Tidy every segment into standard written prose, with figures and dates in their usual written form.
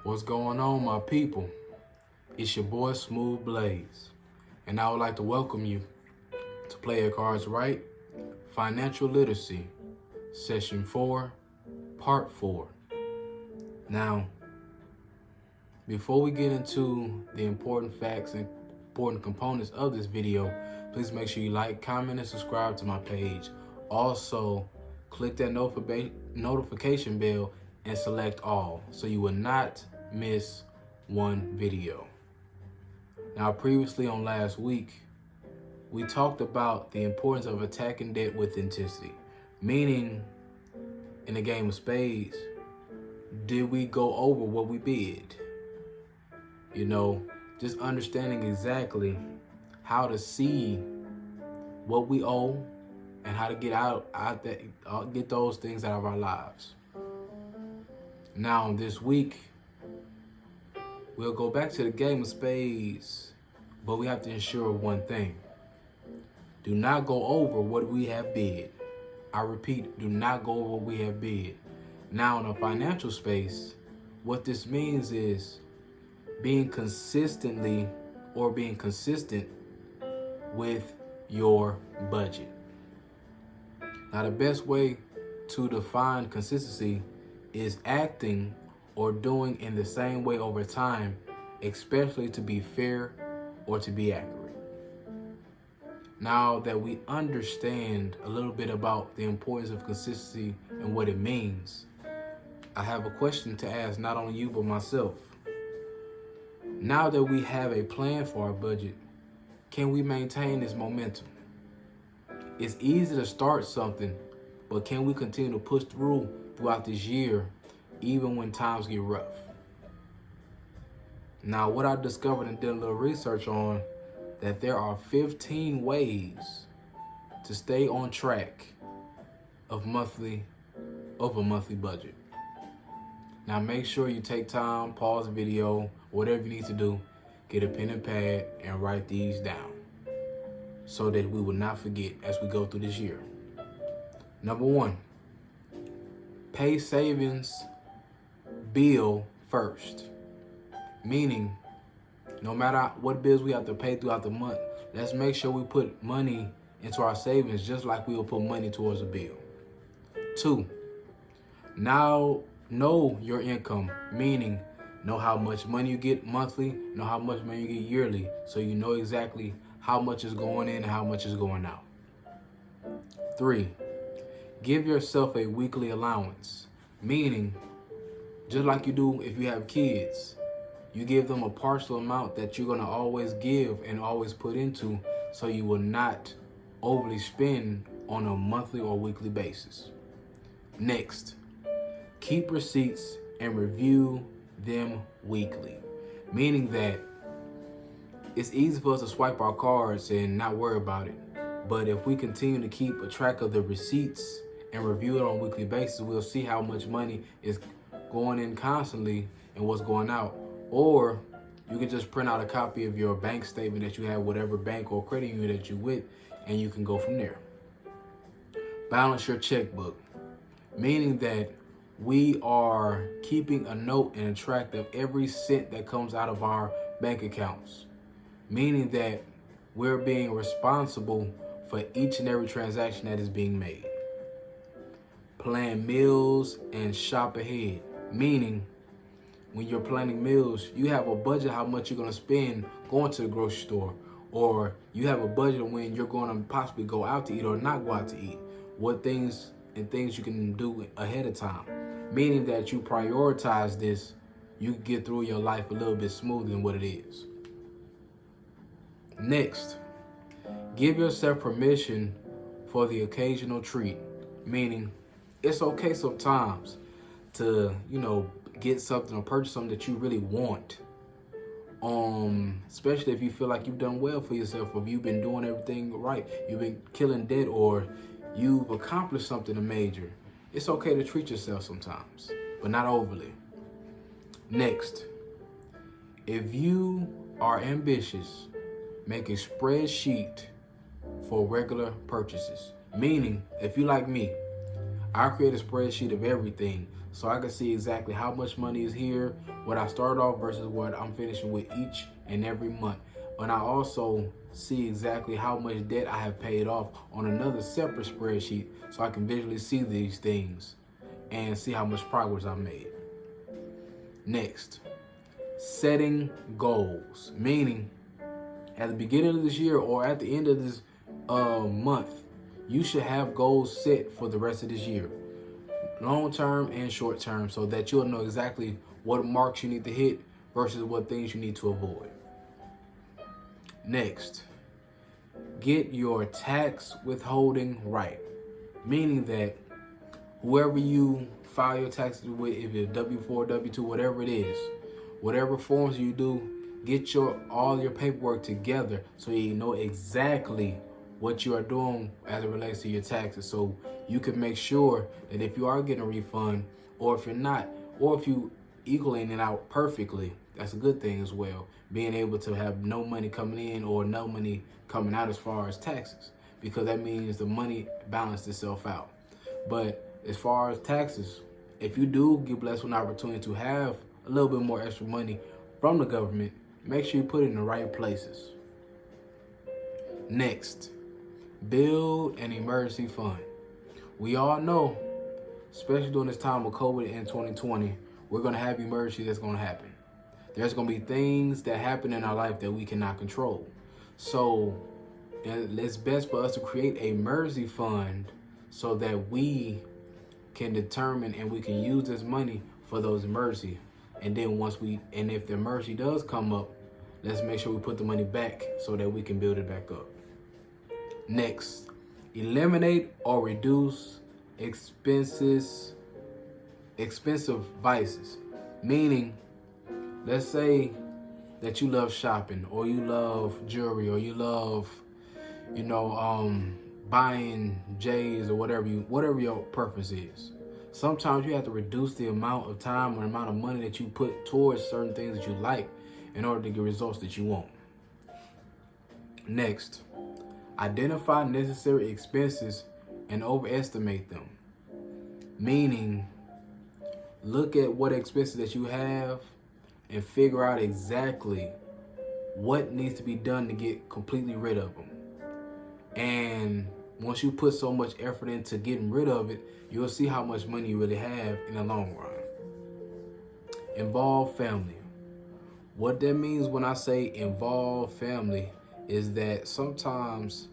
What's going on, my people? It's your boy Smooth Blaze, and I would like to welcome you to Play Your Cards Right, Financial Literacy, Session 4, Part 4. Now, before we get into the important facts and important components of this video, please make sure you like, comment, and subscribe to my page. Also, click that notification bell and select all so you will not miss one video. Now, previously on last week, we talked about the importance of attacking debt with intensity, meaning in the game of spades, did we go over what we bid? Just understanding exactly how to see what we owe and how to get those things out of our lives. Now, this week, we'll go back to the game of spades, but we have to ensure one thing. Do not go over what we have bid. I repeat, do not go over what we have bid. Now, in a financial space, what this means is being consistent with your budget. Now, the best way to define consistency is acting or doing in the same way over time, especially to be fair or to be accurate. Now that we understand a little bit about the importance of consistency and what it means, I have a question to ask not only you but myself. Now that we have a plan for our budget, can we maintain this momentum? It's easy to start something, but can we continue to push throughout this year, even when times get rough? Now, what I discovered and did a little research on, that there are 15 ways to stay on track of a monthly budget. Now, make sure you take time, pause the video, whatever you need to do, get a pen and pad and write these down so that we will not forget as we go through this year. Number 1, pay savings bill first. Meaning, no matter what bills we have to pay throughout the month, let's make sure we put money into our savings just like we will put money towards a bill. 2, now know your income, meaning know how much money you get monthly, know how much money you get yearly, so you know exactly how much is going in and how much is going out. 3, give yourself a weekly allowance, meaning just like you do if you have kids, you give them a partial amount that you're going to always give and always put into, so you will not overly spend on a monthly or weekly basis. Next, keep receipts and review them weekly, meaning that it's easy for us to swipe our cards and not worry about it. But if we continue to keep a track of the receipts and review it on a weekly basis, we'll see how much money is going in constantly and what's going out. Or you can just print out a copy of your bank statement that you have, whatever bank or credit union that you're with, and you can go from there. Balance your checkbook, meaning that we are keeping a note and a track of every cent that comes out of our bank accounts, meaning that we're being responsible for each and every transaction that is being made. Plan meals and shop ahead, meaning when you're planning meals, you have a budget how much you're going to spend going to the grocery store, or you have a budget of when you're going to possibly go out to eat or not go out to eat, what things you can do ahead of time, meaning that you prioritize this, you can get through your life a little bit smoother than what it is. Next, give yourself permission for the occasional treat, meaning it's okay sometimes to, get something or purchase something that you really want. Especially if you feel like you've done well for yourself, or you've been doing everything right, you've been killing debt, or you've accomplished something major. It's okay to treat yourself sometimes, but not overly. Next, if you are ambitious, make a spreadsheet for regular purchases. Meaning, if you like me, I create a spreadsheet of everything. so I can see exactly how much money is here, what I started off versus what I'm finishing with each and every month. And I also see exactly how much debt I have paid off on another separate spreadsheet, so I can visually see these things and see how much progress I made. Next, setting goals, meaning at the beginning of this year or at the end of this month, you should have goals set for the rest of this year, long term and short term, so that you'll know exactly what marks you need to hit versus what things you need to avoid. Next, get your tax withholding right, meaning that whoever you file your taxes with, if it's W-4, W-2, whatever it is, whatever forms you do, get all your paperwork together so you know exactly what you are doing as it relates to your taxes, so you can make sure that if you are getting a refund, or if you're not, or if you equaling it out perfectly, that's a good thing as well. Being able to have no money coming in or no money coming out as far as taxes, because that means the money balanced itself out. But as far as taxes, if you do get blessed with an opportunity to have a little bit more extra money from the government, make sure you put it in the right places. Next, build an emergency fund. We all know, especially during this time of COVID in 2020, we're going to have emergencies that's going to happen. There's going to be things that happen in our life that we cannot control. So it's best for us to create an emergency fund so that we can determine and we can use this money for those emergencies. And then if the emergency does come up, let's make sure we put the money back so that we can build it back up. Next, eliminate or reduce expensive vices. Meaning, let's say that you love shopping, or you love jewelry, or you love, buying J's, or whatever your preference is. Sometimes you have to reduce the amount of time or amount of money that you put towards certain things that you like in order to get results that you want. Next, identify necessary expenses and overestimate them. Meaning, look at what expenses that you have and figure out exactly what needs to be done to get completely rid of them. And once you put so much effort into getting rid of it, you'll see how much money you really have in the long run. Involve family. What that means when I say involve family is that sometimes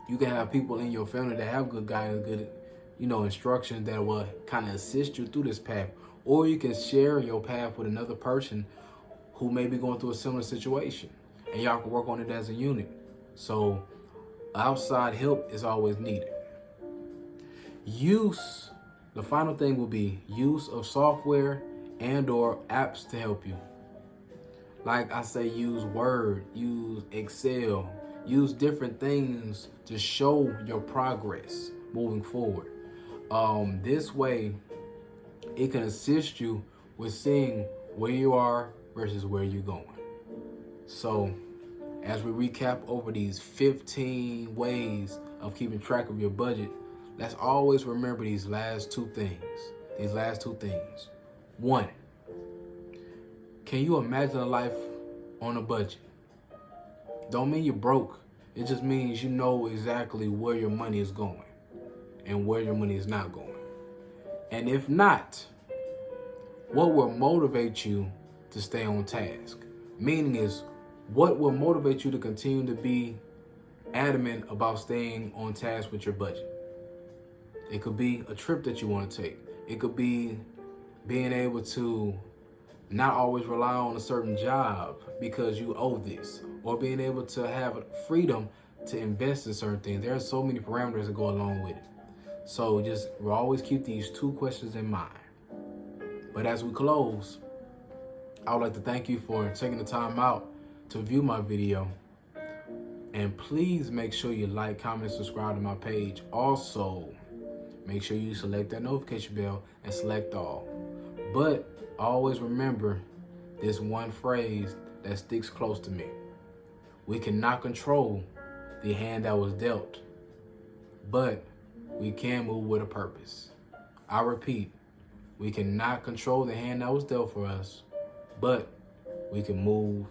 you can have people in your family that have good guidance, good, instructions that will kind of assist you through this path. Or you can share your path with another person who may be going through a similar situation, and y'all can work on it as a unit. So outside help is always needed. The final thing will be use of software and or apps to help you. Like I say, use Word, use Excel, use different things to show your progress moving forward. This way, it can assist you with seeing where you are versus where you're going. So, as we recap over these 15 ways of keeping track of your budget, let's always remember these last two things. One, can you imagine a life on a budget? Don't mean you're broke. It just means you know exactly where your money is going and where your money is not going. And if not, what will motivate you to stay on task? Meaning is, what will motivate you to continue to be adamant about staying on task with your budget? It could be a trip that you want to take. It could be being able to not always rely on a certain job because you owe this, or being able to have freedom to invest in certain things. There are so many parameters that go along with it. So just always keep these two questions in mind. But as we close, I would like to thank you for taking the time out to view my video. And please make sure you like, comment, and subscribe to my page. Also, make sure you select that notification bell and select all. But always remember this one phrase that sticks close to me. We cannot control the hand that was dealt, but we can move with a purpose. I repeat, We cannot control the hand that was dealt for us, but we can move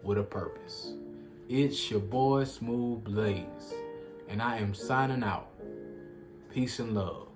with a purpose. It's your boy Smooth Blaze, and I am signing out. Peace and love.